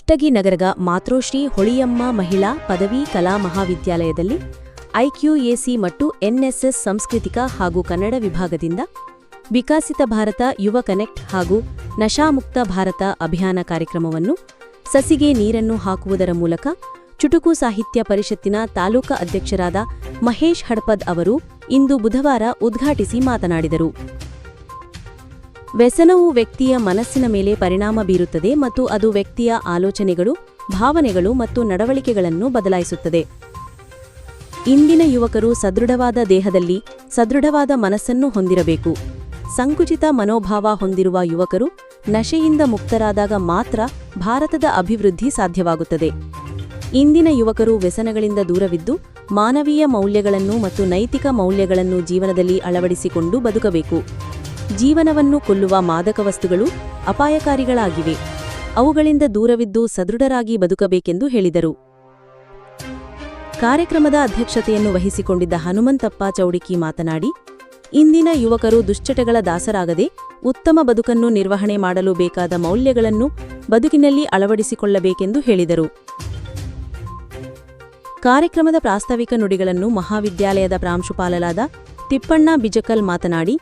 ಕುಷ್ಟಗಿ ನಗರದ ಮಾತೃಶ್ರೀ ಹೊಳಿಯಮ್ಮ ಮಹಿಳಾ ಪದವಿ ಕಲಾ ಮಹಾವಿದ್ಯಾಲಯದಲ್ಲಿ ಐಕ್ಯೂಎಸಿ ಮತ್ತು ಎನ್ಎಸ್ಎಸ್ ಸಾಂಸ್ಕೃತಿಕ ಹಾಗೂ ಕನ್ನಡ ವಿಭಾಗದಿಂದ ವಿಕಸಿತ ಭಾರತ ಯುವ ಕನೆಕ್ಟ್ ಹಾಗೂ ನಶಾಮುಕ್ತ ಭಾರತ ಅಭಿಯಾನ ಕಾರ್ಯಕ್ರಮವನ್ನು ಸಸಿಗೆ ನೀರನ್ನು ಹಾಕುವುದರ ಮೂಲಕ ಚುಟುಕು ಸಾಹಿತ್ಯ ಪರಿಷತ್ತಿನ ತಾಲೂಕಾ ಅಧ್ಯಕ್ಷರಾದ ಮಹೇಶ್ ಹಡಪದ್ ಅವರು ಇಂದು ಬುಧವಾರ ಉದ್ಘಾಟಿಸಿ ಮಾತನಾಡಿದರು. ವ್ಯಸನವು ವ್ಯಕ್ತಿಯ ಮನಸ್ಸಿನ ಮೇಲೆ ಪರಿಣಾಮ ಬೀರುತ್ತದೆ ಮತ್ತು ಅದು ವ್ಯಕ್ತಿಯ ಆಲೋಚನೆಗಳು, ಭಾವನೆಗಳು ಮತ್ತು ನಡವಳಿಕೆಗಳನ್ನು ಬದಲಾಯಿಸುತ್ತದೆ. ಇಂದಿನ ಯುವಕರು ಸದೃಢವಾದ ದೇಹದಲ್ಲಿ ಸದೃಢವಾದ ಮನಸ್ಸನ್ನು ಹೊಂದಿರಬೇಕು. ಸಂಕುಚಿತ ಮನೋಭಾವ ಹೊಂದಿರುವ ಯುವಕರು ನಶೆಯಿಂದ ಮುಕ್ತರಾದಾಗ ಮಾತ್ರ ಭಾರತದ ಅಭಿವೃದ್ಧಿ ಸಾಧ್ಯವಾಗುತ್ತದೆ. ಇಂದಿನ ಯುವಕರು ವ್ಯಸನಗಳಿಂದ ದೂರವಿದ್ದು ಮಾನವೀಯ ಮೌಲ್ಯಗಳನ್ನು ಮತ್ತು ನೈತಿಕ ಮೌಲ್ಯಗಳನ್ನು ಜೀವನದಲ್ಲಿ ಅಳವಡಿಸಿಕೊಂಡು ಬದುಕಬೇಕು. ಜೀವನವನ್ನು ಕೊಲ್ಲುವ ಮಾದಕ ವಸ್ತುಗಳು ಅಪಾಯಕಾರಿಗಳಾಗಿವೆ. ಅವುಗಳಿಂದ ದೂರವಿದ್ದು ಸದೃಢರಾಗಿ ಬದುಕಬೇಕೆಂದು ಹೇಳಿದರು. ಕಾರ್ಯಕ್ರಮದ ಅಧ್ಯಕ್ಷತೆಯನ್ನು ವಹಿಸಿಕೊಂಡಿದ್ದ ಹನುಮಂತಪ್ಪ ಚೌಡಿಕಿ ಮಾತನಾಡಿ, ಇಂದಿನ ಯುವಕರು ದುಶ್ಚಟಗಳ ದಾಸರಾಗದೆ ಉತ್ತಮ ಬದುಕನ್ನು ನಿರ್ವಹಣೆ ಮಾಡಲು ಬೇಕಾದ ಮೌಲ್ಯಗಳನ್ನು ಬದುಕಿನಲ್ಲಿ ಅಳವಡಿಸಿಕೊಳ್ಳಬೇಕೆಂದು ಹೇಳಿದರು. ಕಾರ್ಯಕ್ರಮದ ಪ್ರಾಸ್ತಾವಿಕ ನುಡಿಗಳನ್ನು ಮಹಾವಿದ್ಯಾಲಯದ ಪ್ರಾಂಶುಪಾಲರಾದ ತಿಪ್ಪಣ್ಣ ಬಿಜಕಲ್ ಮಾತನಾಡಿ,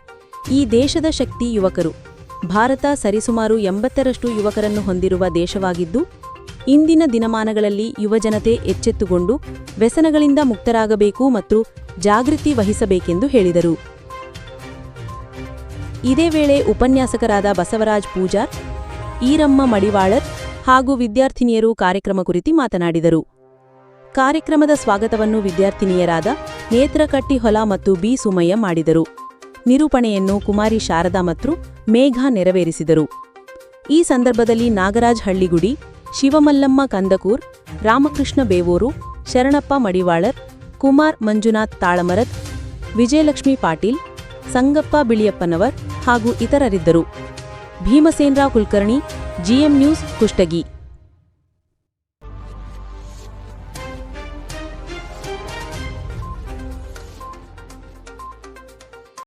ಈ ದೇಶದ ಶಕ್ತಿ ಯುವಕರು. ಭಾರತ ಸರಿಸುಮಾರು 80ರಷ್ಟು ಯುವಕರನ್ನು ಹೊಂದಿರುವ ದೇಶವಾಗಿದ್ದು, ಇಂದಿನ ದಿನಮಾನಗಳಲ್ಲಿ ಯುವಜನತೆ ಎಚ್ಚೆತ್ತುಕೊಂಡು ವ್ಯಸನಗಳಿಂದ ಮುಕ್ತರಾಗಬೇಕು ಮತ್ತು ಜಾಗೃತಿ ವಹಿಸಬೇಕೆಂದು ಹೇಳಿದರು. ಇದೇ ವೇಳೆ ಉಪನ್ಯಾಸಕರಾದ ಬಸವರಾಜ್ ಪೂಜಾರ್, ಈರಮ್ಮ ಮಡಿವಾಳರ್ ಹಾಗೂ ವಿದ್ಯಾರ್ಥಿನಿಯರು ಕಾರ್ಯಕ್ರಮ ಕುರಿತು ಮಾತನಾಡಿದರು. ಕಾರ್ಯಕ್ರಮದ ಸ್ವಾಗತವನ್ನು ವಿದ್ಯಾರ್ಥಿನಿಯರಾದ ನೇತ್ರಕಟ್ಟಿ ಹೊಲ ಮತ್ತು ಬಿ ಸುಮಯ್ಯ ಮಾಡಿದರು. ನಿರೂಪಣೆಯನ್ನು ಕುಮಾರಿ ಶಾರದಾ ಮತ್ತು ಮೇಘ ನೆರವೇರಿಸಿದರು. ಈ ಸಂದರ್ಭದಲ್ಲಿ ನಾಗರಾಜ್ ಹಳ್ಳಿಗುಡಿ, ಶಿವಮಲ್ಲಮ್ಮ ಕಂದಕೂರ್, ರಾಮಕೃಷ್ಣ ಬೇವೂರು, ಶರಣಪ್ಪ ಮಡಿವಾಳರ್, ಕುಮಾರ್ ಮಂಜುನಾಥ್ ತಾಳಮರದ್, ವಿಜಯಲಕ್ಷ್ಮಿ ಪಾಟೀಲ್, ಸಂಗಪ್ಪ ಬಿಳಿಯಪ್ಪನವರ್ ಹಾಗೂ ಇತರರಿದ್ದರು. ಭೀಮಸೇನ್ರಾವ್ ಕುಲಕರ್ಣಿ, ಜಿಎಂ ನ್ಯೂಸ್, ಕುಷ್ಟಗಿ.